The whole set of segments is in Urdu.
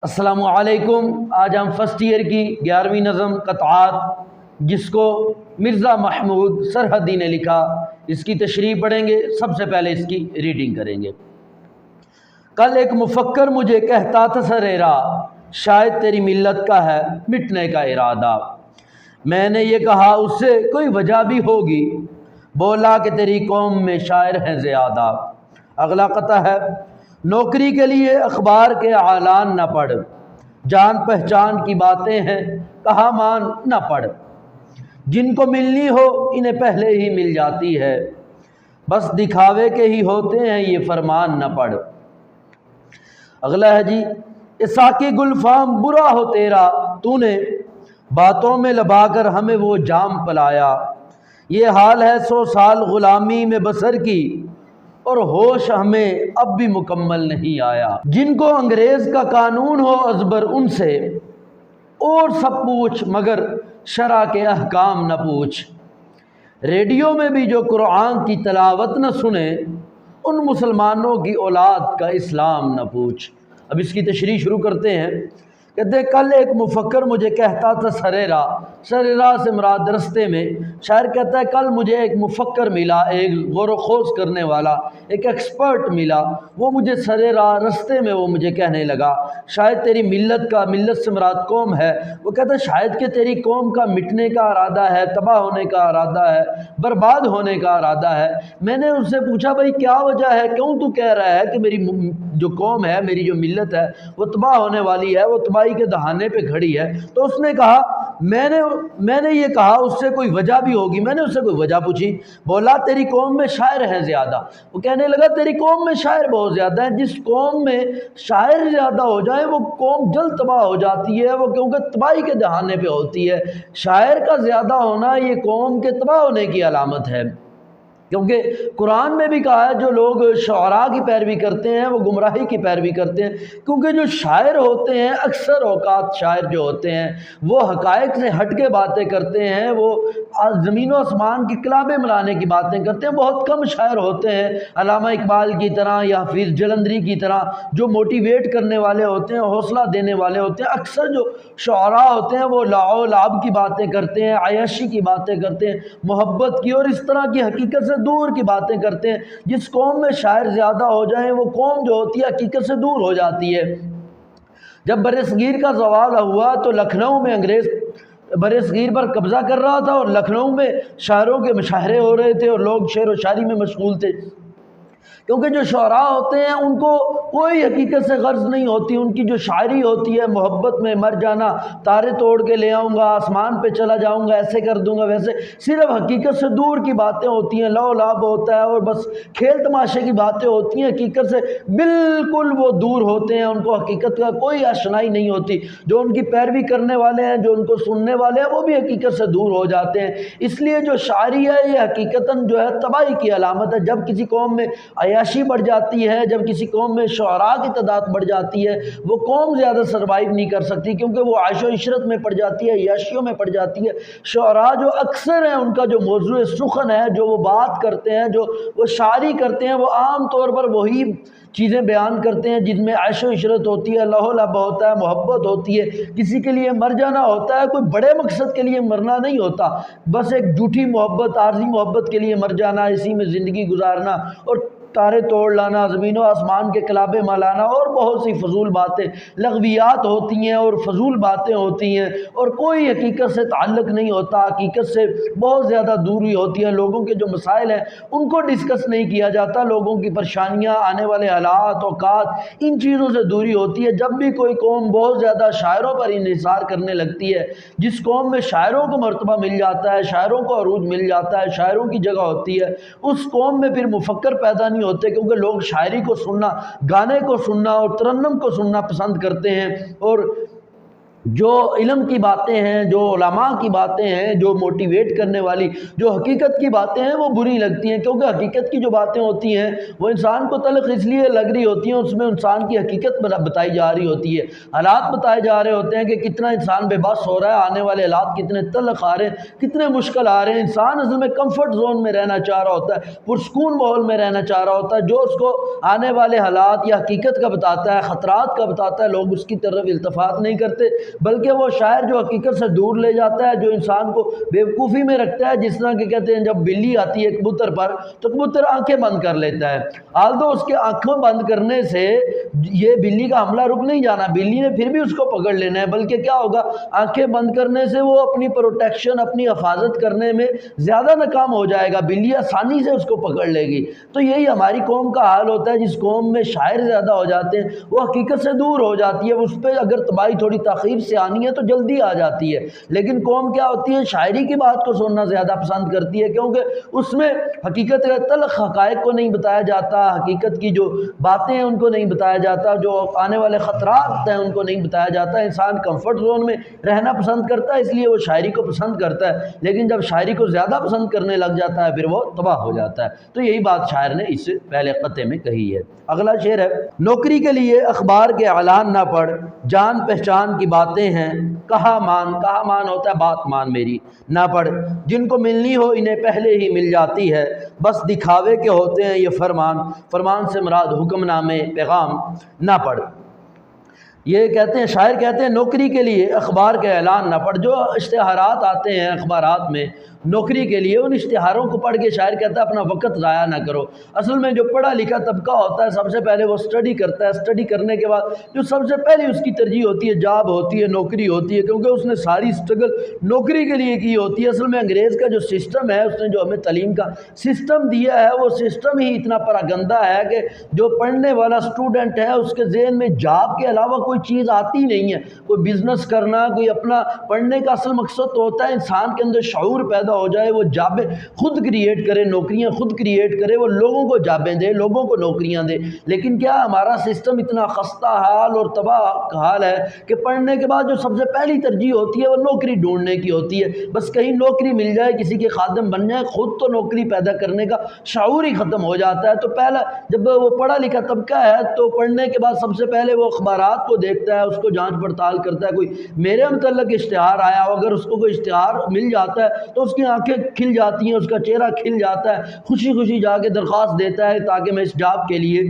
السلام علیکم۔ آج ہم فرسٹ ایئر کی 11ویں نظم قطعات، جس کو مرزا محمود سرحدی نے لکھا، اس کی تشریح پڑھیں گے۔ سب سے پہلے اس کی ریڈنگ کریں گے۔ کل ایک مفکر مجھے کہتا تھا سریرا، شاید تیری ملت کا ہے مٹنے کا ارادہ۔ میں نے یہ کہا اس سے کوئی وجہ بھی ہوگی، بولا کہ تیری قوم میں شاعر ہیں زیادہ۔ اگلا قطعہ ہے، نوکری کے لیے اخبار کے اعلان نہ پڑھ، جان پہچان کی باتیں ہیں کہا مان نہ پڑھ، جن کو ملنی ہو انہیں پہلے ہی مل جاتی ہے، بس دکھاوے کے ہی ہوتے ہیں یہ فرمان نہ پڑھ۔ اگلا ہے جی، ساقی گلفام برا ہو تیرا، تو نے باتوں میں لبا کر ہمیں وہ جام پلایا، یہ حال ہے 100 سال غلامی میں بسر کی، اور ہوش ہمیں اب بھی مکمل نہیں آیا۔ جن کو انگریز کا قانون ہو ازبر ان سے، اور سب پوچھ مگر شرع کے احکام نہ پوچھ، ریڈیو میں بھی جو قرآن کی تلاوت نہ سنے، ان مسلمانوں کی اولاد کا اسلام نہ پوچھ۔ اب اس کی تشریح شروع کرتے ہیں۔ کہتے کل ایک مفکر مجھے کہتا تھا سریرا، سریرا سے مراد رستے میں۔ شاعر کہتا ہے کل مجھے ایک مفکر ملا، ایک غور و خوض کرنے والا، ایک ایکسپرٹ ملا، وہ مجھے سریرا رستے میں وہ مجھے کہنے لگا، شاید تیری ملت کا، ملت سے مراد قوم ہے، وہ کہتا ہے شاید کہ تیری قوم کا مٹنے کا ارادہ ہے، تباہ ہونے کا ارادہ ہے، برباد ہونے کا ارادہ ہے۔ میں نے اس سے پوچھا بھائی کیا وجہ ہے، کیوں تو کہہ رہا ہے کہ میری جو قوم ہے، میری جو ملت ہے وہ تباہ ہونے والی ہے، وہ تباہی کے دہانے پہ کھڑی ہے؟ تو اس نے کہا میں نے یہ کہا اس سے کوئی وجہ بھی ہوگی۔ میں نے اس سے کوئی وجہ پوچھی، بولا تیری قوم میں شاعر ہیں زیادہ۔ وہ کہنے لگا تیری قوم میں شاعر بہت زیادہ ہیں، جس قوم میں شاعر زیادہ ہو جائیں وہ قوم جلد تباہ ہو جاتی ہے، وہ کیونکہ تباہی کے دہانے پہ ہوتی ہے۔ شاعر کا زیادہ ہونا یہ قوم کے تباہ ہونے کی علامت ہے، کیونکہ قرآن میں بھی کہا ہے جو لوگ شعراء کی پیروی کرتے ہیں وہ گمراہی کی پیروی کرتے ہیں، کیونکہ جو شاعر ہوتے ہیں اکثر اوقات شاعر جو ہوتے ہیں وہ حقائق سے ہٹ کے باتیں کرتے ہیں، وہ زمین و آسمان کی کلابیں ملانے کی باتیں کرتے ہیں۔ بہت کم شاعر ہوتے ہیں علامہ اقبال کی طرح یا حفیظ جلندری کی طرح جو موٹیویٹ کرنے والے ہوتے ہیں، حوصلہ دینے والے ہوتے ہیں۔ اکثر جو شعراء ہوتے ہیں وہ لعو لعب کی باتیں کرتے ہیں، عیاشی کی باتیں کرتے ہیں، محبت کی اور اس طرح کی حقیقت سے دور کی باتیں کرتے ہیں۔ جس قوم میں شاعر زیادہ ہو جائیں وہ قوم جو ہوتی ہے حقیقت سے دور ہو جاتی ہے۔ جب برصغیر کا زوال ہوا تو لکھنؤ میں انگریز برصغیر پر قبضہ کر رہا تھا، اور لکھنؤ میں شاعروں کے مشاعرے ہو رہے تھے اور لوگ شعر و شاعری میں مشغول تھے، کیونکہ جو شعراء ہوتے ہیں ان کو کوئی حقیقت سے غرض نہیں ہوتی، ان کی جو شاعری ہوتی ہے محبت میں مر جانا، تارے توڑ کے لے آؤں گا، آسمان پہ چلا جاؤں گا، ایسے کر دوں گا ویسے، صرف حقیقت سے دور کی باتیں ہوتی ہیں، لو لاب ہوتا ہے اور بس کھیل تماشے کی باتیں ہوتی ہیں، حقیقت سے بالکل وہ دور ہوتے ہیں، ان کو حقیقت کا کوئی آشنائی نہیں ہوتی۔ جو ان کی پیروی کرنے والے ہیں، جو ان کو سننے والے ہیں، وہ بھی حقیقت سے دور ہو جاتے ہیں۔ اس لیے جو شاعری ہے یہ حقیقتاً جو ہے تباہی کی علامت ہے۔ جب کسی قوم میں عیاشی بڑھ جاتی ہے، جب کسی قوم میں شعراء کی تعداد بڑھ جاتی ہے، وہ قوم زیادہ سروائیو نہیں کر سکتی، کیونکہ وہ عیش و عشرت میں پڑ جاتی ہے، عیاشیوں میں پڑ جاتی ہے۔ شعراء جو اکثر ہیں ان کا جو موضوع سخن ہے، جو وہ بات کرتے ہیں، جو وہ شاعری کرتے ہیں، وہ عام طور پر وہی چیزیں بیان کرتے ہیں جن میں عیش و عشرت ہوتی ہے، لہو لہب ہوتا ہے، محبت ہوتی ہے، کسی کے لیے مر جانا ہوتا ہے، کوئی بڑے مقصد کے لیے مرنا نہیں ہوتا، بس ایک جھوٹی محبت، عارضی محبت کے لیے مر جانا، اسی میں زندگی گزارنا اور تارے توڑ لانا، زمین و آسمان کے کلابے ملانا اور بہت سی فضول باتیں، لغویات ہوتی ہیں اور فضول باتیں ہوتی ہیں، اور کوئی حقیقت سے تعلق نہیں ہوتا، حقیقت سے بہت زیادہ دوری ہوتی ہے۔ لوگوں کے جو مسائل ہیں ان کو ڈسکس نہیں کیا جاتا، لوگوں کی پریشانیاں، آنے والے حالات، اوقات، ان چیزوں سے دوری ہوتی ہے۔ جب بھی کوئی قوم بہت زیادہ شاعروں پر انحصار کرنے لگتی ہے، جس قوم میں شاعروں کو مرتبہ مل جاتا ہے، شاعروں کو عروج مل جاتا ہے، شاعروں کی جگہ ہوتی ہے، اس قوم میں پھر مفکر پیدا نہیں ہوتے، کیونکہ لوگ شاعری کو سننا، گانے کو سننا اور ترنم کو سننا پسند کرتے ہیں، اور جو علم کی باتیں ہیں، جو علماء کی باتیں ہیں، جو موٹیویٹ کرنے والی، جو حقیقت کی باتیں ہیں وہ بری لگتی ہیں، کیونکہ حقیقت کی جو باتیں ہوتی ہیں وہ انسان کو تلخ اس لیے لگ رہی ہوتی ہیں، اس میں انسان کی حقیقت بتائی جا رہی ہوتی ہے، حالات بتائے جا رہے ہوتے ہیں کہ کتنا انسان بے بس ہو رہا ہے، آنے والے حالات کتنے تلخ آ رہے ہیں، کتنے مشکل آ رہے ہیں۔ انسان اصل میں کمفرٹ زون میں رہنا چاہ رہا ہوتا ہے، پرسکون ماحول میں رہنا چاہ رہا ہوتا ہے، جو اس کو آنے والے حالات یا حقیقت کا بتاتا ہے، خطرات کا بتاتا ہے، لوگ اس کی طرف التفات نہیں کرتے، بلکہ وہ شاعر جو حقیقت سے دور لے جاتا ہے، جو انسان کو بیوقوفی میں رکھتا ہے، جس طرح کہ کہتے ہیں جب بلی آتی ہے کبوتر پر تو کبوتر آنکھیں بند کر لیتا ہے، آلدو اس کے آنکھوں بند کرنے سے یہ بلی کا حملہ رک نہیں جانا، بلی نے پھر بھی اس کو پکڑ لینا ہے، بلکہ کیا ہوگا، آنکھیں بند کرنے سے وہ اپنی پروٹیکشن، اپنی حفاظت کرنے میں زیادہ ناکام ہو جائے گا، بلی آسانی سے اس کو پکڑ لے گی۔ تو یہی ہماری قوم کا حال ہوتا ہے، جس قوم میں شاعر زیادہ ہو جاتے ہیں وہ حقیقت سے دور ہو جاتی ہے، اس پہ اگر تباہی تھوڑی تاخیر سے آنی ہے تو جلدی آ جاتی ہے، لیکن قوم کیا ہوتی ہے، شاعری کی بات کو سننا زیادہ پسند کرتی ہے، کیونکہ اس میں حقیقت کے تلخ حقائق کو نہیں بتایا جاتا، حقیقت کی جو باتیں ہیں ان کو نہیں بتایا جاتا، جو آنے والے خطرات ہیں ان کو نہیں بتایا جاتا۔ انسان کمفرٹ زون میں رہنا پسند کرتا ہے، اس لیے وہ شاعری کو پسند کرتا ہے، لیکن جب شاعری کو زیادہ پسند کرنے لگ جاتا ہے پھر وہ تباہ ہو جاتا ہے۔ تو یہی بات شاعر نے اس سے پہلے قطعے میں کہی ہے۔ اگلا شعر ہے، نوکری کے لیے اخبار کے اعلان نہ پڑھ، جان پہچان کی باتیں ہیں، کہا مان ہوتا ہے بات مان میری، نہ پڑھ، جن کو ملنی ہو انہیں پہلے ہی مل جاتی ہے، بس دکھاوے کے ہوتے ہیں یہ فرمان سے مراد حکم نامے پیغام، نہ پڑھ۔ یہ کہتے ہیں، شاعر کہتے ہیں نوکری کے لیے اخبار کے اعلان نہ پڑھ، جو اشتہارات آتے ہیں اخبارات میں نوکری کے لیے، ان اشتہاروں کو پڑھ کے شاعر کہتا ہے اپنا وقت ضائع نہ کرو۔ اصل میں جو پڑھا لکھا طبقہ ہوتا ہے سب سے پہلے وہ سٹڈی کرتا ہے، سٹڈی کرنے کے بعد جو سب سے پہلے اس کی ترجیح ہوتی ہے جاب ہوتی ہے، نوکری ہوتی ہے، کیونکہ اس نے ساری سٹرگل نوکری کے لیے کی ہوتی ہے۔ اصل میں انگریز کا جو سسٹم ہے، اس نے جو ہمیں تعلیم کا سسٹم دیا ہے وہ سسٹم ہی اتنا پراگندہ ہے کہ جو پڑھنے والا سٹوڈنٹ ہے اس کے ذہن میں جاب کے علاوہ کوئی چیز آتی نہیں ہے، کوئی بزنس کرنا، کوئی اپنا پڑھنے کا اصل مقصد تو ہوتا ہے انسان کے اندر شعور پیدا ہو جائے، وہ جابیں خود کریٹ کرے، نوکریاں خود کریٹ کرے، وہ لوگوں کو جابیں دے، لوگوں کو نوکریاں دے۔ لیکن کیا ہمارا سسٹم اتنا خستہ حال اور تباہ حال ہے کہ پڑھنے کے بعد جو سب سے پہلی ترجیح ہوتی ہے وہ نوکری ڈھونڈنے کی ہوتی ہے، بس کہیں نوکری مل جائے، کسی کے خادم بن جائے، خود تو نوکری پیدا کرنے کا شعور ہی ختم ہو جاتا ہے۔ تو پہلا جب وہ پڑھا لکھا طبقہ ہے تو پڑھنے کے بعد سب سے پہلے وہ اخبارات کو دیکھتا ہے، اس کو جانچ پڑتال کرتا ہے، کوئی میرے متعلق اشتہار آیا ہو، اگر اس کو کوئی اشتہار مل جاتا ہے تو اس کی آنکھیں کھل جاتی ہیں، اس کا چہرہ کھل جاتا ہے، خوشی خوشی جا کے درخواست دیتا ہے تاکہ میں اس جاب کے لیے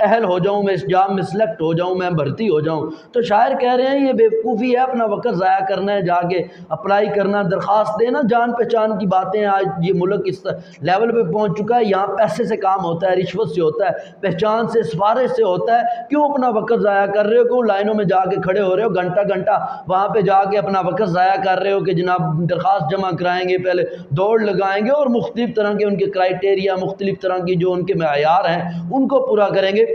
اہل ہو جاؤں، میں اس جاب میں سلیکٹ ہو جاؤں، میں بھرتی ہو جاؤں۔ تو شاعر کہہ رہے ہیں یہ بیوقوفی ہے، اپنا وقت ضائع کرنا ہے، جا کے اپلائی کرنا، درخواست دینا، جان پہچان کی باتیں۔ آج یہ ملک اس لیول پہ پہنچ چکا ہے، یہاں پیسے سے کام ہوتا ہے، رشوت سے ہوتا ہے، پہچان سے، سفارش سے ہوتا ہے۔ کیوں اپنا وقت ضائع کر رہے ہو، کیوں لائنوں میں جا کے کھڑے ہو رہے ہو، گھنٹہ گھنٹہ وہاں پہ جا کے اپنا وقت ضائع کر رہے ہو کہ جناب درخواست جمع کرائیں گے، پہلے دوڑ لگائیں گے اور مختلف طرح کے ان کے کرائٹیریا، مختلف طرح کی جو ان کے معیار ہیں ان کو پورا کریں گے،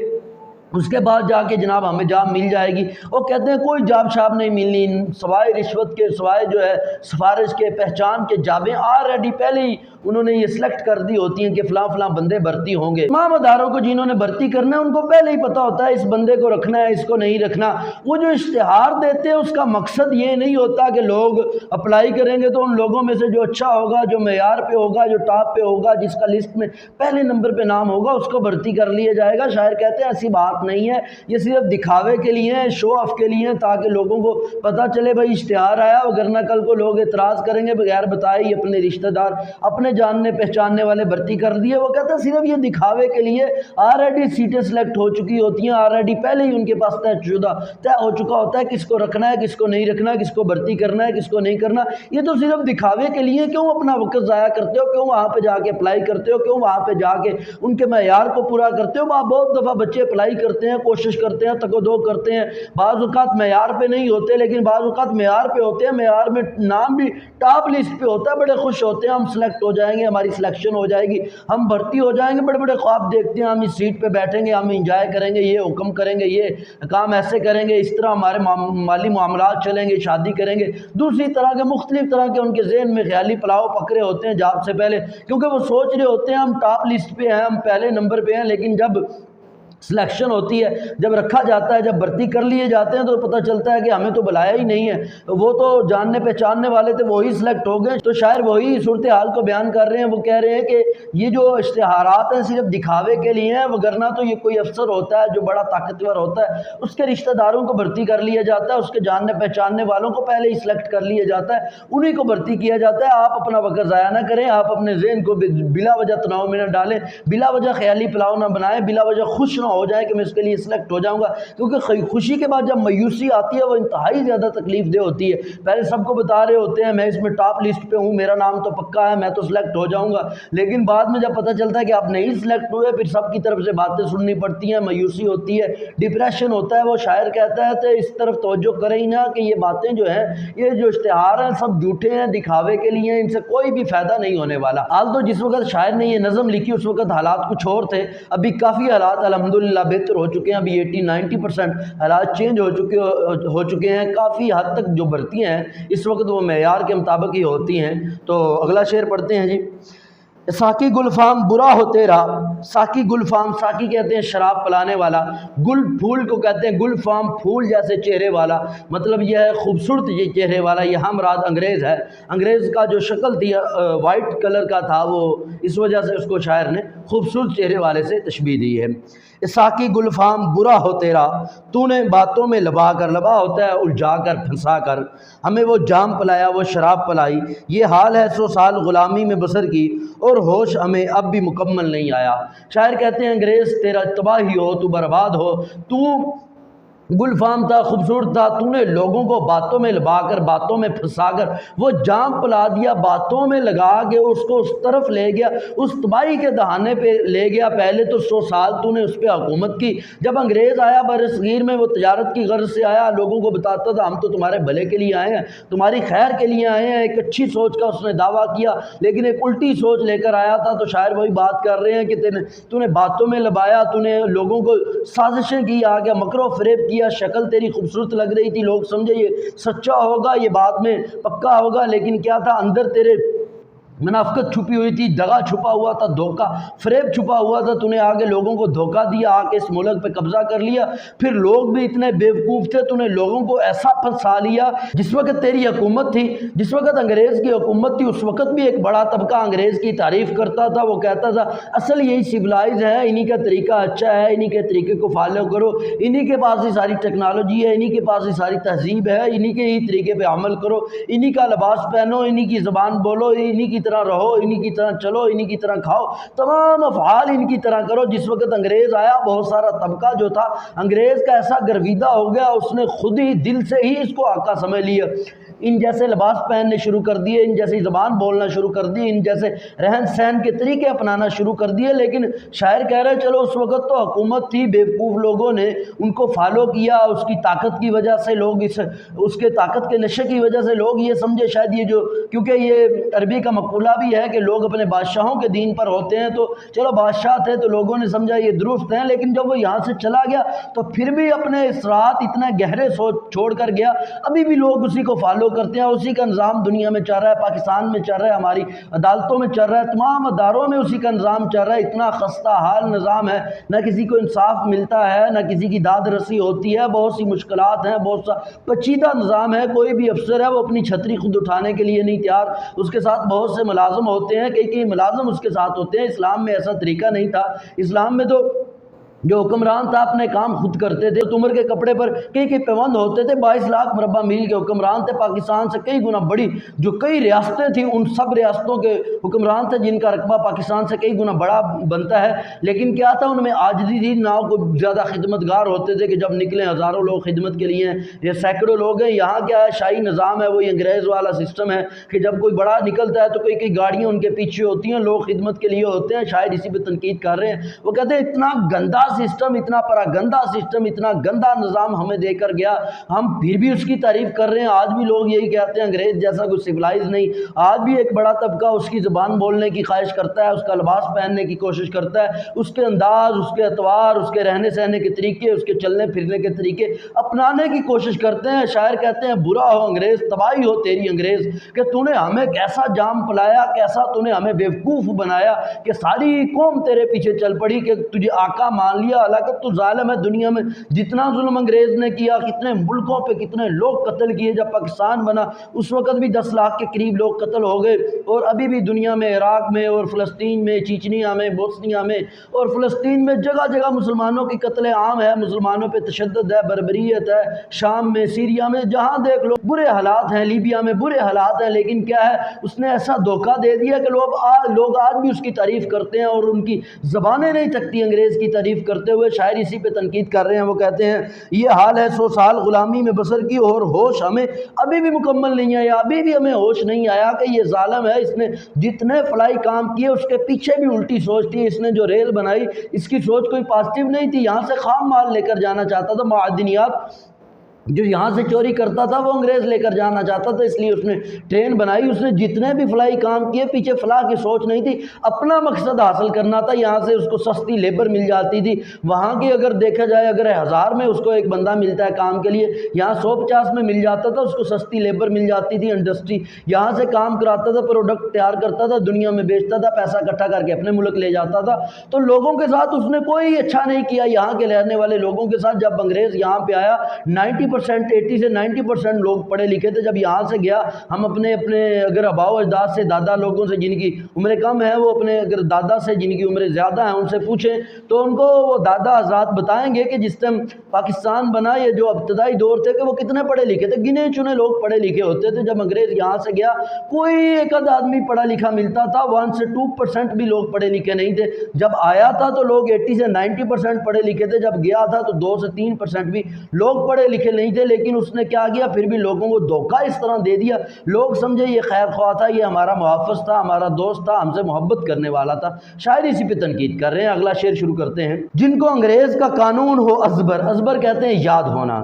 اس کے بعد جا کے جناب ہمیں جاب مل جائے گی۔ وہ کہتے ہیں کوئی جاب شاب نہیں ملنی، سوائے رشوت کے، سوائے جو ہے سفارش کے، پہچان کے، جابیں آلریڈی پہلے ہی انہوں نے یہ سلیکٹ کر دی ہوتی ہیں کہ فلاں فلاں بندے بھرتی ہوں گے۔ تمام اداروں کو جنہوں نے بھرتی کرنا ہے ان کو پہلے ہی پتہ ہوتا ہے اس بندے کو رکھنا ہے، اس کو نہیں رکھنا۔ وہ جو اشتہار دیتے ہیں اس کا مقصد یہ نہیں ہوتا کہ لوگ اپلائی کریں گے تو ان لوگوں میں سے جو اچھا ہوگا، جو معیار پہ ہوگا، جو ٹاپ پہ ہوگا، جس کا لسٹ میں پہلے نمبر پہ نام ہوگا اس کو بھرتی کر لیا جائے گا۔ شاعر کہتے ہیں ایسی بات نہیں ہے، یہ صرف دکھاوے کے لیے ہے، شو آف کے لیے، تاکہ لوگوں کو پتہ چلے بھائی اشتہار آیا، وگرنہ کل کو لوگ اعتراض کریں گے بغیر بتائے ہی اپنے رشتہ دار، اپنے جاننے پہچاننے والے بھرتی کر دیے۔ وہ کہتا ہے صرف یہ دکھاوے کے لیے، آلریڈی سیٹیں سلیکٹ ہو چکی ہوتی ہیں، آلریڈی پہلے ہی ان کے پاس طے ہو چکا ہوتا ہے کس کو رکھنا ہے، کس کو نہیں رکھنا، کس کو بھرتی کرنا ہے، کس کو نہیں کرنا۔ یہ تو صرف دکھاوے کے لیے، کیوں اپنا وقت ضائع کرتے ہو، کیوں وہاں پہ جا کے اپلائی کرتے ہو، کیوں وہاں پہ جا کے ان کے معیار کو پورا کرتے ہو۔ وہاں بہت دفعہ بچے اپلائی کرتے ہیں، کوشش کرتے ہیں، تک و دو کرتے ہیں، بعض اوقات معیار پہ نہیں ہوتے لیکن بعض اوقات معیار پہ ہوتے ہیں، معیار میں نام بھی ٹاپ لسٹ پہ ہوتا ہے، بڑے خوش ہوتے ہیں ہم سلیکٹ ہو جائیں گے، ہماری سلیکشن ہو جائے گی، ہم بھرتی ہو جائیں گے، بڑے بڑے خواب دیکھتے ہیں، ہم اس سیٹ پہ بیٹھیں گے، ہم انجوائے کریں گے، یہ حکم کریں گے، یہ کام ایسے کریں گے، اس طرح ہمارے مالی معاملات چلیں گے، شادی کریں گے، دوسری طرح کے مختلف طرح کے ان کے ذہن میں خیالی پلاؤ پکڑے ہوتے ہیں جاب سے پہلے، کیونکہ وہ سوچ رہے ہوتے ہیں ہم ٹاپ لسٹ پہ ہیں، ہم پہلے نمبر پہ ہیں، لیکن جب سلیکشن ہوتی ہے، جب رکھا جاتا ہے، جب بھرتی کر لیے جاتے ہیں تو پتہ چلتا ہے کہ ہمیں تو بلایا ہی نہیں ہے، وہ تو جاننے پہچاننے والے تھے وہی سلیکٹ ہو گئے۔ تو شاعر وہی صورتحال کو بیان کر رہے ہیں، وہ کہہ رہے ہیں کہ یہ جو اشتہارات ہیں صرف دکھاوے کے لیے ہیں، وگرنہ تو یہ کوئی افسر ہوتا ہے جو بڑا طاقتور ہوتا ہے، اس کے رشتہ داروں کو بھرتی کر لیا جاتا ہے، اس کے جاننے پہچاننے والوں کو پہلے ہی سلیکٹ کر لیا جاتا ہے، انہی کو بھرتی کیا جاتا ہے۔ آپ اپنا وقت ضائع نہ کریں، آپ اپنے ذہن کو بلا وجہ تناؤ میں نہ ڈالیں، بلا وجہ خیالی پلاؤ نہ بنائیں، بلا وجہ خوش نہ ہو جائیں کہ میں اس کے لیے سلیکٹ ہو جاؤں گا، کیونکہ خوشی کے بعد جب مایوسی آتی ہے وہ انتہائی زیادہ تکلیف دہ ہوتی ہے۔ پہلے سب کو بتا رہے ہوتے ہیں میں اس میں ٹاپ لسٹ پہ ہوں، میرا نام تو پکا ہے، میں تو سلیکٹ ہو جاؤں گا، لیکن بعد میں جب پتہ چلتا ہے کہ آپ نہیں سلیکٹ ہوئے، پھر سب کی طرف سے باتیں سننی پڑتی ہیں، مایوسی ہوتی ہے، ڈپریشن ہوتا ہے۔ وہ شاعر کہتا ہے تو اس طرف توجہ کریں ہی نہ کہ یہ باتیں جو ہیں، یہ جو اشتہار ہیں سب جھوٹے ہیں، دکھاوے کے لیے، ان سے کوئی بھی فائدہ نہیں ہونے والا۔ حال تو جس وقت شاعر نے یہ نظم لکھی اس وقت حالات کچھ اور تھے، ابھی کافی حالات الحمدللہ بہتر ہو چکے ہیں، ابھی 80-90% حالات چینج ہو چکے ہیں، کافی حد تک جو بھرتیاں ہیں اس وقت وہ معیار کے مطابق ہی ہوتی ہیں۔ تو اگلا شعر پڑھتے ہیں جی۔ ساقی گل فام برا ہو تیرا، ساقی گل فام، ساقی کہتے ہیں شراب پلانے والا، گل پھول کو کہتے ہیں گل فام، پھول جیسے چہرے والا، مطلب یہ ہے خوبصورت یہ چہرے والا۔ یہاں مراد انگریز ہے، انگریز کا جو شکل تھی وائٹ کلر کا تھا، وہ اس وجہ سے اس کو شاعر نے خوبصورت چہرے والے سے تشبیہ دی ہے۔ ساقی گل فام برا ہو تیرا، تو نے باتوں میں لبا کر، لبا ہوتا ہے الجھا کر، پھنسا کر، ہمیں وہ جام پلایا، وہ شراب پلائی، یہ حال ہے 100 سال غلامی میں بسر کی، اور ہوش ہمیں اب بھی مکمل نہیں آیا۔ شاعر کہتے ہیں انگریز تیرا تباہی ہو، تو برباد ہو، تو گل فام تھا، خوبصورت تھا، تو نے لوگوں کو باتوں میں لبا کر، باتوں میں پھنسا کر وہ جام پلا دیا، باتوں میں لگا کے اس کو اس طرف لے گیا، اس تباہی کے دہانے پہ لے گیا۔ پہلے تو 100 سال تو نے اس پہ حکومت کی، جب انگریز آیا بر صغیر میں وہ تجارت کی غرض سے آیا، لوگوں کو بتاتا تھا ہم تو تمہارے بھلے کے لیے آئے ہیں، تمہاری خیر کے لیے آئے ہیں، ایک اچھی سوچ کا اس نے دعویٰ کیا، لیکن ایک الٹی سوچ لے کر آیا تھا۔ تو شاعر وہی بات کر رہے ہیں کہ تو نے باتوں میں لبایا، تو نے لوگوں کو سازشیں کی، آگے مکر و فریب کیا، شکل تیری خوبصورت لگ رہی تھی، لوگ سمجھے یہ سچا ہوگا، یہ بات میں پکا ہوگا، لیکن کیا تھا اندر تیرے منافقت چھپی ہوئی تھی، دغا چھپا ہوا تھا، دھوکہ فریب چھپا ہوا تھا، تو نے آگے لوگوں کو دھوکہ دیا، آ کے اس ملک پہ قبضہ کر لیا، پھر لوگ بھی اتنے بیوقوف تھے، تو نے لوگوں کو ایسا پھنسا لیا۔ جس وقت تیری حکومت تھی، جس وقت انگریز کی حکومت تھی، اس وقت بھی ایک بڑا طبقہ انگریز کی تعریف کرتا تھا، وہ کہتا تھا اصل یہی سویلائز ہے، انہی کا طریقہ اچھا ہے، انہی کے طریقے کو فالو کرو، انہی کے پاس ہی ساری ٹیکنالوجی ہے، انہی کے پاس ہی ساری تہذیب ہے، انہی کے ہی طریقے پہ عمل کرو، انہی کا لباس پہنو، انہی کی زبان بولو، انہی کی طرح رہو، انہی کی طرح چلو، انہی کی طرح کھاؤ، تمام افعال ان کی طرح کرو۔ جس وقت انگریز آیا بہت سارا طبقہ جو تھا انگریز کا ایسا گرویدہ ہو گیا، اس نے خود ہی دل سے ہی اس کو آقا سمجھ لیا، ان جیسے لباس پہننے شروع کر دیے، ان جیسی زبان بولنا شروع کر دی، ان جیسے رہن سہن کے طریقے اپنانا شروع کر دیے۔ لیکن شاعر کہہ رہے چلو اس وقت تو حکومت تھی، بیوقوف لوگوں نے ان کو فالو کیا، اس کی طاقت کی وجہ سے لوگ اس کے طاقت کے نشے کی وجہ سے لوگ یہ سمجھے شاید یہ جو، کیونکہ یہ عربی کا مقولہ بھی ہے کہ لوگ اپنے بادشاہوں کے دین پر ہوتے ہیں، تو چلو بادشاہ تھے تو لوگوں نے سمجھا یہ درست ہیں، لیکن جب وہ یہاں سے چلا گیا تو پھر بھی اپنے اثرات اتنے گہرے چھوڑ کر گیا، ابھی بھی لوگ اسی کو فالو کرتے ہیں، اسی کا نظام دنیا میں چل رہا ہے، پاکستان میں چل رہا ہے، ہماری عدالتوں میں چل رہا ہے، تمام اداروں میں اسی کا نظام چل رہا ہے، اتنا خستہ حال نظام ہے، نہ کسی کو انصاف ملتا ہے، نہ کسی کی داد رسی ہوتی ہے، بہت سی مشکلات ہیں، بہت سا پیچیدہ نظام ہے، کوئی بھی افسر ہے وہ اپنی چھتری خود اٹھانے کے لیے نہیں تیار، اس کے ساتھ بہت سے ملازم ہوتے ہیں، کئی ملازم اس کے ساتھ ہوتے ہیں۔ اسلام میں ایسا طریقہ نہیں تھا، اسلام میں تو جو حکمران تھا اپنے کام خود کرتے تھے، عمر کے کپڑے پر کئی پیوند ہوتے تھے، 22 لاکھ مربع میل کے حکمران تھے، پاکستان سے کئی گنا بڑی جو کئی ریاستیں تھیں ان سب ریاستوں کے حکمران تھے، جن کا رقبہ پاکستان سے کئی گنا بڑا بنتا ہے، لیکن کیا تھا ان میں عاجزی تھی، نہ کوئی زیادہ خدمتگار ہوتے تھے کہ جب نکلیں ہزاروں لوگ خدمت کے لیے ہیں یا سینکڑوں لوگ ہیں۔ یہاں کیا ہے شاہی نظام ہے، وہی انگریز والا سسٹم ہے کہ جب کوئی بڑا نکلتا ہے تو کئی گاڑیاں ان کے پیچھے ہوتی ہیں، لوگ خدمت کے لیے ہوتے ہیں، شاید اسی پہ تنقید کر رہے ہیں، وہ کہتے ہیں اتنا گندا سسٹم، اتنا پراگندہ سسٹم، اتنا گندا نظام ہمیں دے کر گیا، ہم پھر بھی اس کی تعریف کر رہے ہیں۔ آج بھی لوگ یہی کہتے ہیں انگریز جیسا کوئی سویلائز نہیں، آج بھی ایک بڑا طبقہ اس کی زبان بولنے کی خواہش کرتا ہے، اس کا لباس پہننے کی کوشش کرتا ہے، اس کے انداز، اس کے اطوار، اس کے رہنے سہنے کے طریقے، اس کے چلنے پھرنے کے طریقے اپنانے کی کوشش کرتے ہیں۔ شاعر کہتے ہیں برا ہو انگریز، تباہی ہو تیری انگریز، کہ تو نے ہمیں کیسا جام پلایا، کیسا تو نے ہمیں بیوقوف بنایا کہ ساری قوم تیرے پیچھے چل پڑی، کہ تجھے آقا مان لیا ہلاکت تو ظالم ہے دنیا میں جتنا ظلم انگریز نے کیا، کتنے ملکوں پہ کتنے لوگ قتل کیے، جب پاکستان بنا اس وقت بھی 10 لاکھ کے قریب لوگ قتل ہو گئے، اور ابھی بھی دنیا میں عراق میں اور فلسطین میں، چیچنیا میں، بوسنیا میں اور فلسطین میں جگہ جگہ مسلمانوں کی قتل عام ہے، مسلمانوں پہ تشدد ہے، بربریت ہے، شام میں، سیریا میں، جہاں دیکھ لو برے حالات ہیں، لیبیا میں برے حالات ہیں، لیکن کیا ہے اس نے ایسا دھوکہ دے دیا کہ لوگ آج بھی اس کی تعریف کرتے ہیں اور ان کی زبانیں نہیں تھکتی انگریز کی تعریف کرتے ہوئے۔ شاعر اسی پہ تنقید کر رہے ہیں، وہ کہتے ہیں یہ حال ہے 100 سال غلامی میں بسر کی، اور ہوش ہمیں ابھی بھی مکمل نہیں آیا، ابھی بھی ہمیں ہوش نہیں آیا کہ یہ ظالم ہے، اس نے جتنے فلائی کام کیے اس کے پیچھے بھی الٹی سوچ تھی، اس نے جو ریل بنائی اس کی سوچ کوئی پازیٹیو نہیں تھی، یہاں سے خام مال لے کر جانا چاہتا تھا، معدنیات جو یہاں سے چوری کرتا تھا وہ انگریز لے کر جانا چاہتا تھا، اس لیے اس نے ٹرین بنائی، اس نے جتنے بھی فلائی کام کیے پیچھے فلاح کی سوچ نہیں تھی، اپنا مقصد حاصل کرنا تھا، یہاں سے اس کو سستی لیبر مل جاتی تھی، وہاں کی اگر دیکھا جائے اگر 1000 میں اس کو ایک بندہ ملتا ہے کام کے لیے، یہاں 150 میں مل جاتا تھا، اس کو سستی لیبر مل جاتی تھی، انڈسٹری یہاں سے کام کراتا تھا، پروڈکٹ تیار کرتا تھا، دنیا میں بیچتا تھا، پیسہ اکٹھا کر کے اپنے ملک لے جاتا تھا، تو لوگوں کے ساتھ اس نے کوئی اچھا نہیں کیا، یہاں کے رہنے والے لوگوں کے ساتھ۔ جب انگریز یہاں پہ آیا 90% 80 سے 90% لوگ پڑھے لکھے تھے، جب یہاں سے گیا ہم اپنے اگر آباؤ اجداد سے، دادا لوگوں سے جن کی عمریں کم ہے، وہ اپنے اگر دادا سے جن کی عمریں زیادہ ہیں ان سے پوچھیں تو ان کو وہ دادا حضرات بتائیں گے کہ جس ٹائم پاکستان بنا یہ جو ابتدائی دور تھے کہ وہ کتنے پڑھے لکھے تھے، گنے چنے لوگ پڑھے لکھے ہوتے تھے، جب انگریز یہاں سے گیا کوئی ایک آدمی پڑھا لکھا ملتا تھا، 1 سے 2% بھی لوگ پڑھے لکھے نہیں تھے، جب آیا تھا تو لوگ 80 سے 90% پڑھے لکھے تھے، جب گیا تھا تو 2 سے 3% بھی لوگ پڑھے لکھے نہیں تھے، لیکن اس نے کیا کیا پھر بھی لوگوں کو دھوکہ اس طرح دے دیا، لوگ سمجھے یہ خیر خواہ تھا، یہ ہمارا محافظ تھا، ہمارا دوست تھا، ہم سے محبت کرنے والا تھا۔ شاعر اسی پہ تنقید کر رہے ہیں، اگلا شعر شروع کرتے ہیں۔ جن کو انگریز کا قانون ہو ازبر، ازبر کہتے ہیں یاد ہونا،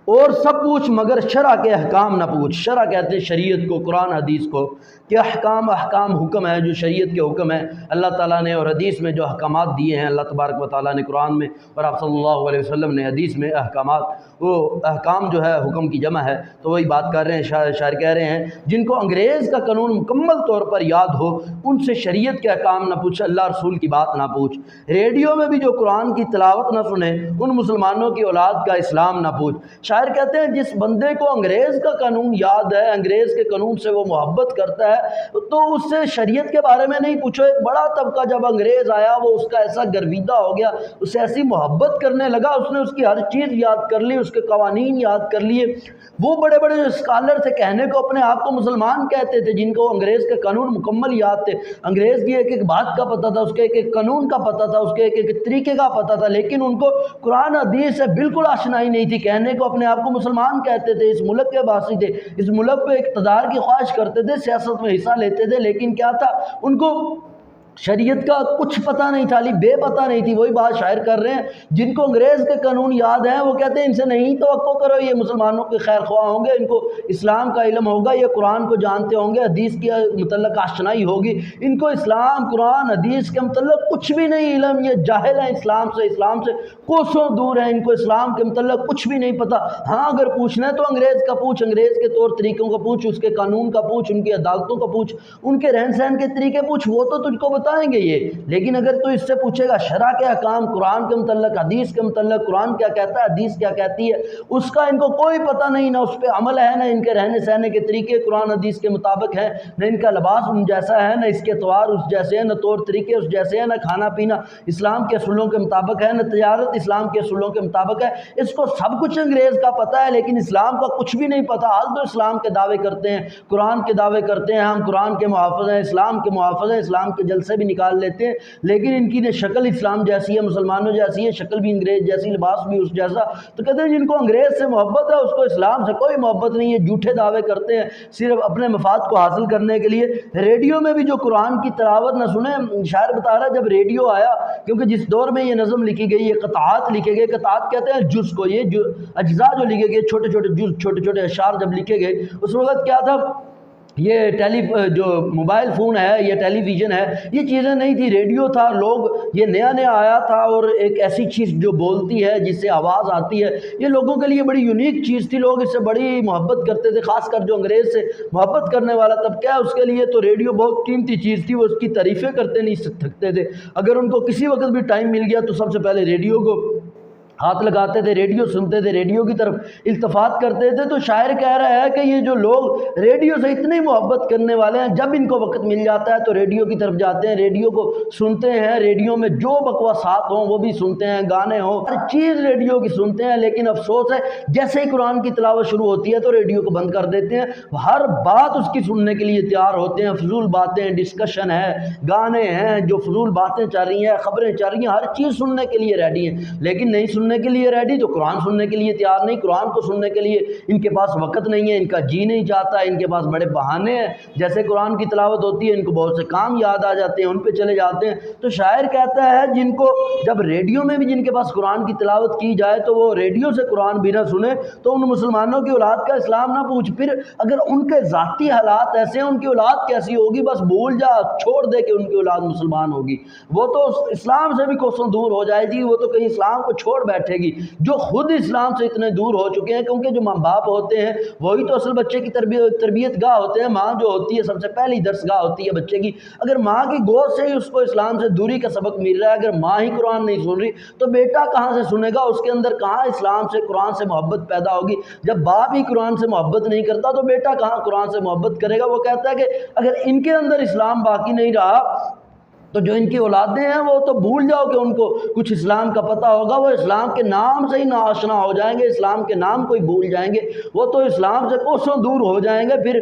اور سب پوچھ مگر شرع کے احکام نہ پوچھ، شرع کہتے ہیں شریعت کو، قرآن حدیث کو، کہ احکام حکم ہے جو شریعت کے حکم ہے، اللہ تعالیٰ نے اور حدیث میں جو احکامات دیے ہیں، اللہ تبارک و تعالیٰ نے قرآن میں اور آپ صلی اللہ علیہ وسلم نے حدیث میں احکامات، وہ احکام جو ہے حکم کی جمع ہے، تو وہی بات کر رہے ہیں، شاعر کہہ رہے ہیں جن کو انگریز کا قانون مکمل طور پر یاد ہو ان سے شریعت کے احکام نہ پوچھ، اللہ رسول کی بات نہ پوچھ، ریڈیو میں بھی جو قرآن کی تلاوت نہ سنے ان مسلمانوں کی اولاد کا اسلام نہ پوچھ۔ شاعر کہتے ہیں جس بندے کو انگریز کا قانون یاد ہے، انگریز کے قانون سے وہ محبت کرتا ہے، تو اس سے شریعت کے بارے میں نہیں پوچھو۔ ایک بڑا طبقہ جب انگریز آیا وہ اس کا ایسا گرویدہ ہو گیا، اس سے ایسی محبت کرنے لگا، اس نے اس کی ہر چیز یاد کر لی، اس کے قوانین یاد کر لیے۔ وہ بڑے بڑے اسکالر تھے، کہنے کو اپنے آپ کو مسلمان کہتے تھے، جن کو انگریز کے قانون مکمل یاد تھے، انگریز کی ایک ایک بات کا پتہ تھا، اس کے ایک ایک قانون کا پتہ تھا، اس کے ایک ایک طریقے کا پتہ تھا، لیکن ان کو قرآن حدیث سے بالکل آشنائی نہیں تھی، کہنے کو اپنے آپ کو مسلمان کہتے تھے، اس ملک کے باسی تھے، اس ملک پہ اقتدار کی خواہش کرتے تھے، سیاست میں حصہ لیتے تھے، لیکن کیا تھا ان کو شریعت کا کچھ پتہ نہیں تھا، بے پتہ نہیں تھی۔ وہی بات شاعر کر رہے ہیں جن کو انگریز کے قانون یاد ہیں وہ کہتے ہیں ان سے نہیں توقع کرو یہ مسلمانوں کے خیر خواہ ہوں گے، ان کو اسلام کا علم ہوگا، یہ قرآن کو جانتے ہوں گے، حدیث کے متعلق آشنائی ہوگی، ان کو اسلام قرآن حدیث کے متعلق کچھ بھی نہیں علم، یہ جاہل ہیں اسلام سے کوسوں دور ہیں، ان کو اسلام کے متعلق کچھ بھی نہیں پتہ۔ ہاں اگر پوچھنا ہے تو انگریز کا پوچھ، انگریز کے طور طریقوں کا پوچھ، اس کے قانون کا پوچھ، ان کی عدالتوں کا پوچھ، ان کے رہن سہن کے طریقے پوچھ، وہ تو تجھ کو بتائیں گے یہ۔ لیکن اگر تو اس سے پوچھے گا شرع کے احکام، قرآن کے متعلق، حدیث کے متعلق، قرآن کیا کہتا ہے، حدیث کیا کہتی ہے، اس کا ان کو کوئی پتہ نہیں، نہ اس پہ عمل ہے، نہ ان کے رہنے سہنے کے طریقے قرآن حدیث کے مطابق ہیں، نہ ان کا لباس ان جیسا ہے، نہ اس کے طوار اس جیسے ہیں، نہ طور طریقے اس جیسے ہیں، نہ کھانا پینا اسلام کے اصولوں کے مطابق ہے، نہ تجارت اسلام کے اصولوں کے مطابق ہے۔ اس کو سب کچھ انگریز کا پتہ ہے لیکن اسلام کا کچھ بھی نہیں پتہ۔ حال تو اسلام کے دعوے کرتے ہیں، قرآن کے دعوے کرتے ہیں، ہم قرآن کے محافظ ہیں، اسلام کے محافظ ہیں، اسلام کے جلسے بھی نکال لیتے ہیں، لیکن ان کی نے شکل اسلام جیسی ہے، مسلمانوں جیسی ہے، شکل بھی انگریز جیسی، لباس بھی اس جیسا۔ تو کہتے ہیں جن کو انگریز سے محبت ہے اس کو اسلام سے کوئی محبت نہیں ہے، جھوٹے دعوے کرتے ہیں صرف اپنے مفاد کو حاصل کرنے کے لیے۔ ریڈیو میں بھی جو قرآن کی تلاوت نہ سنیں، شاعر بتا رہا ہے جب ریڈیو آیا، کیونکہ جس دور میں یہ نظم لکھی گئی، یہ قطعات لکھے گئے، قطعات کہتے ہیں جز کو، یہ جو اجزاء جو لکھے گئے، چھوٹے چھوٹے جز، چھوٹے چھوٹے اشعار جب لکھے گئے، اس وقت کیا تھا یہ جو موبائل فون ہے یا ٹیلی ویژن ہے یہ چیزیں نہیں تھی، ریڈیو تھا، لوگ یہ نیا نیا آیا تھا، اور ایک ایسی چیز جو بولتی ہے جس سے آواز آتی ہے، یہ لوگوں کے لیے بڑی یونیک چیز تھی، لوگ اس سے بڑی محبت کرتے تھے، خاص کر جو انگریز سے محبت کرنے والا طبقہ ہے اس کے لیے تو ریڈیو بہت قیمتی چیز تھی، وہ اس کی تعریفیں کرتے نہیں تھکتے تھے، اگر ان کو کسی وقت بھی ٹائم مل گیا تو سب سے پہلے ریڈیو کو ہاتھ لگاتے تھے، ریڈیو سنتے تھے، ریڈیو کی طرف التفات کرتے تھے۔ تو شاعر کہہ رہا ہے کہ یہ جو لوگ ریڈیو سے اتنی محبت کرنے والے ہیں، جب ان کو وقت مل جاتا ہے تو ریڈیو کی طرف جاتے ہیں، ریڈیو کو سنتے ہیں، ریڈیو میں جو بکواسات ہوں وہ بھی سنتے ہیں، گانے ہوں، ہر چیز ریڈیو کی سنتے ہیں، لیکن افسوس ہے جیسے ہی قرآن کی تلاوت شروع ہوتی ہے تو ریڈیو کو بند کر دیتے ہیں، ہر بات اس کی سننے کے لیے تیار ہوتے ہیں، فضول باتیں، ڈسکشن ہے، گانے ہیں، جو فضول باتیں چل رہی ہیں، خبریں چل رہی ہیں، ہر چیز سننے کے لیے ریڈی ہیں، لیکن نہیں سننے کے لیے ریڈی تو قرآن سننے کے لیے تیار نہیں، قرآن کو سننے کے لیے ان کے پاس وقت نہیں ہے، ان کا جی نہیں چاہتا ہے، ان کے پاس بڑے بہانے ہیں، جیسے قرآن کی تلاوت ہوتی ہے ان کو بہت سے کام یاد آ جاتے ہیں، ان پہ چلے جاتے ہیں۔ تو شاعر کہتا ہے جن کو جب ریڈیو میں بھی جن کے پاس قرآن کی تلاوت کی جائے تو وہ ریڈیو سے قرآن بھی نہ سنے تو ان مسلمانوں کی اولاد کا اسلام نہ پوچھ، پھر اگر ان کے ذاتی حالات ایسے ہیں ان کی اولاد کیسی ہوگی، بس بھول جا چھوڑ دے کہ ان کی اولاد مسلمان ہوگی، وہ تو اسلام سے بھی کوسوں دور ہو جائے گی، وہ تو کہیں اسلام کو چھوڑ بیٹھے گی، جو خود اسلام سے اتنے دور ہو چکے ہیں، کیونکہ جو ماں باپ ہوتے ہیں وہی تو اصل بچے کی تربیت گاہ ہوتے ہیں، ماں جو ہوتی ہے سب سے پہلی درس گاہ ہوتی ہے بچے کی، اگر ماں کی گود سے ہی اس کو اسلام سے دوری کا سبق مل رہا ہے، اگر ماں ہی قرآن نہیں سن رہی تو بیٹا کہاں سے سنے گا، اس کے اندر کہاں اسلام سے قرآن سے محبت پیدا ہوگی، جب باپ ہی قرآن سے محبت نہیں کرتا تو بیٹا کہاں قرآن سے محبت کرے گا۔ وہ کہتا ہے کہ اگر ان کے اندر اسلام باقی نہیں رہا تو جو ان کی اولادیں ہیں وہ تو بھول جاؤ کہ ان کو کچھ اسلام کا پتہ ہوگا، وہ اسلام کے نام سے ہی ناآشنا ہو جائیں گے، اسلام کے نام کو ہی بھول جائیں گے، وہ تو اسلام سے کوسوں دور ہو جائیں گے۔ پھر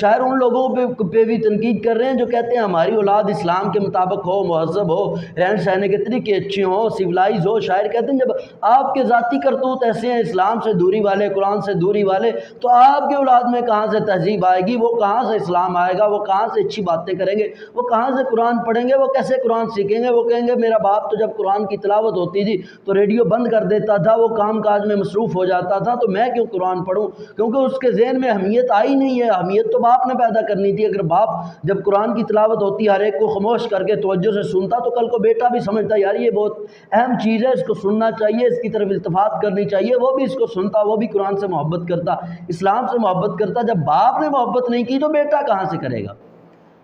شاعر ان لوگوں پہ بھی تنقید کر رہے ہیں جو کہتے ہیں ہماری اولاد اسلام کے مطابق ہو، مہذب ہو، رہن سہنے کے طریقے اچھے ہوں، سویلائز ہو۔ شاعر کہتے ہیں جب آپ کے ذاتی کرتوت ایسے ہیں، اسلام سے دوری والے، قرآن سے دوری والے، تو آپ کے اولاد میں کہاں سے تہذیب آئے گی، وہ کہاں سے اسلام آئے گا، وہ کہاں سے اچھی باتیں کریں گے، وہ کہاں سے قرآن پڑھیں گے، وہ کیسے قرآن سیکھیں گے۔ وہ کہیں گے میرا باپ تو جب قرآن کی تلاوت ہوتی تھی تو ریڈیو بند کر دیتا تھا، وہ کام کاج میں مصروف ہو جاتا تھا، تو میں کیوں قرآن پڑھوں، کیونکہ اس کے ذہن میں اہمیت آئی نہیں ہے، اہمیت تو باپ نے پیدا کرنی تھی۔ اگر باپ جب قرآن کی تلاوت ہوتی ہر ایک کو خاموش کر کے توجہ سے سنتا تو کل کو بیٹا بھی سمجھتا یار یہ بہت اہم چیز ہے، اس کو سننا چاہیے، اس کی طرف التفات کرنی چاہیے، وہ بھی اس کو سنتا، وہ بھی قرآن سے محبت کرتا، اسلام سے محبت کرتا۔ جب باپ نے محبت نہیں کی تو بیٹا کہاں سے کرے گا۔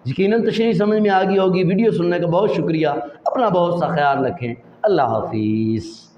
یقیناً تشریح سمجھ میں آ گئی ہوگی۔ ویڈیو سننے کا بہت شکریہ، اپنا بہت سا خیال رکھیں، اللہ حافظ۔